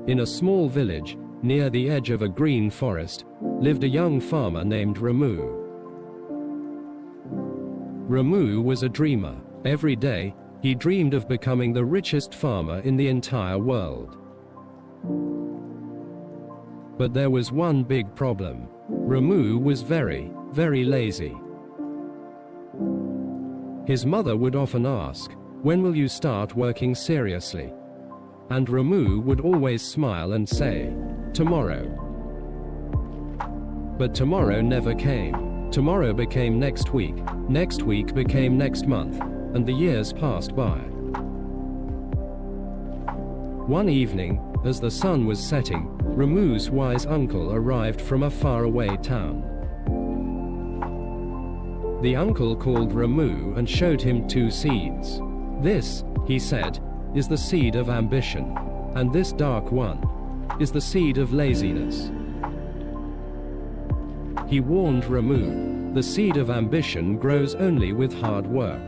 In a small village, near the edge of a green forest, lived a young farmer named Ramu. Ramu was a dreamer. Every day, he dreamed of becoming the richest farmer in the entire world. But there was one big problem. Ramu was very, very lazy. His mother would often ask, "When will you start working seriously?" And Ramu would always smile and say, "Tomorrow." But tomorrow never came. Tomorrow became next week became next month, and the years passed by. One evening, as the sun was setting, Ramu's wise uncle arrived from a faraway town. The uncle called Ramu and showed him 2 seeds. "This," he said, "is the seed of ambition, and this dark one is the seed of laziness." He warned Ramu, "The seed of ambition grows only with hard work.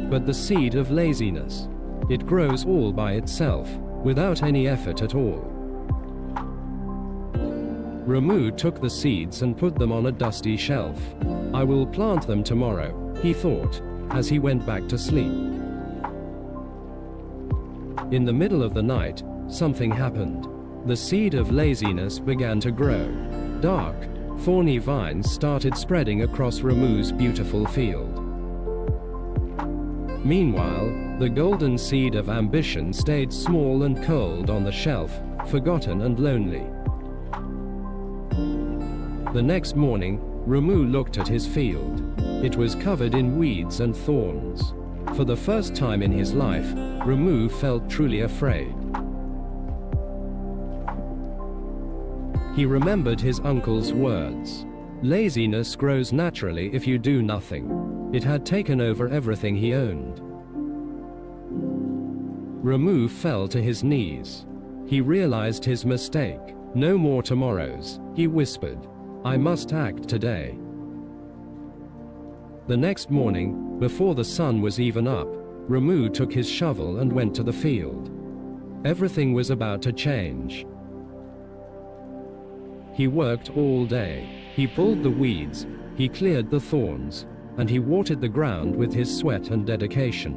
But the seed of laziness, it grows all by itself, without any effort at all." Ramu took the seeds and put them on a dusty shelf. "I will plant them tomorrow," he thought, as he went back to sleep. In the middle of the night, something happened. The seed of laziness began to grow. Dark, thorny vines started spreading across Ramu's beautiful field. Meanwhile, the golden seed of ambition stayed small and cold on the shelf, forgotten and lonely. The next morning, Ramu looked at his field. It was covered in weeds and thorns. For the first time in his life, Ramu felt truly afraid. He remembered his uncle's words. Laziness grows naturally if you do nothing. It had taken over everything he owned. Ramu fell to his knees. He realized his mistake. "No more tomorrows," he whispered. "I must act today." The next morning, before the sun was even up, Ramu took his shovel and went to the field. Everything was about to change. He worked all day. He pulled the weeds, he cleared the thorns, and he watered the ground with his sweat and dedication.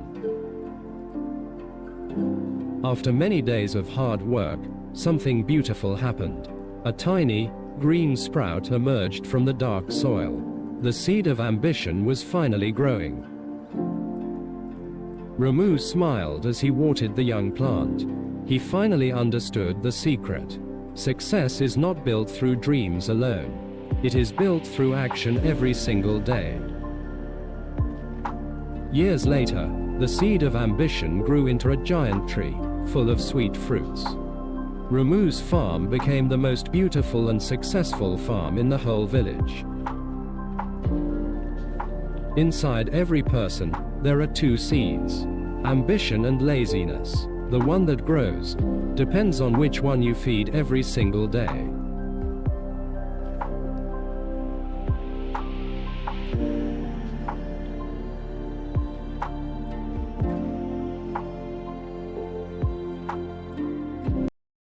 After many days of hard work, something beautiful happened. A tiny, green sprout emerged from the dark soil. The seed of ambition was finally growing. Ramu smiled as he watered the young plant. He finally understood the secret. Success is not built through dreams alone. It is built through action every single day. Years later, the seed of ambition grew into a giant tree, full of sweet fruits. Ramu's farm became the most beautiful and successful farm in the whole village. Inside every person, there are 2 seeds, ambition and laziness. The one that grows depends on which one you feed every single day.